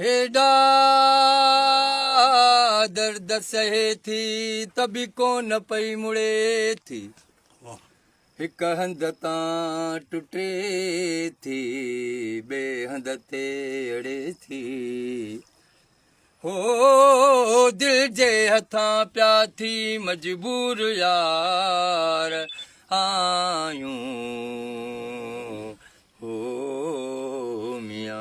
हेॾा दर्द सहे थी त बि कोन पई मुड़े थी हिक हंध तां टुटे थी ॿिए हंध ते अड़े थी हो दिल जे हथां पिया थी मजबूर यार आयूं हो मियां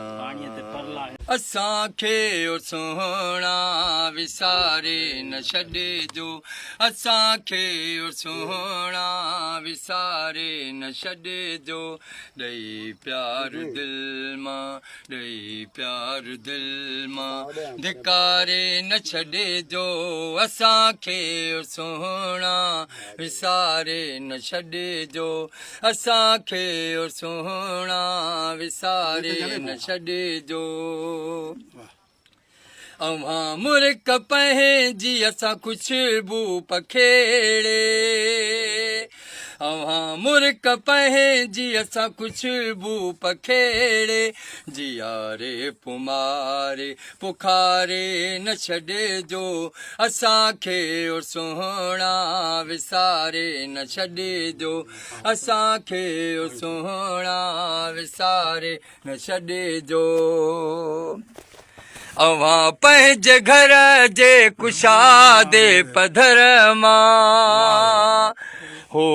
असांखे ओ सोहणा विसारे न छॾिजो असांखे ओ सोहणा विसारे न छॾिजो ॾेई प्यार दिलि मां ॾेई प्यार दिलि मां धिकारे न छॾिजो असांखे ओ सोहणा विसारे न छॾिजो असांखे ओ सोहणा विसारे न छॾिजो अव्हां मुल्क पंहिंजी असां खुशबू पखेड़े अव्हां मुल्क पंहिंजी असां खुशबू पखेड़े जियारे पुमारे पुखारे न छॾिजो असांखे ओ सोहणा विसारे न छॾिजो असांखे ओ सोहणा विसारे न छॾिजो अव्हां पंहिंजे घर जे कुशादे पधर मां हो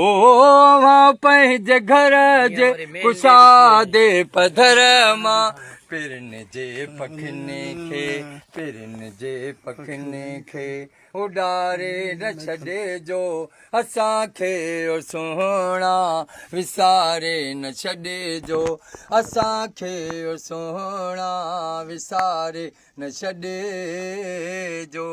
अव्हां पंहिंजे घर जे कुशादे पधर मां पिरनि जे पखियुनि खे उॾारे न छॾिजो असांखे ओ सोहणा विसारे न छॾिजो असांखे ओ सोहणा विसारे न छॾिजो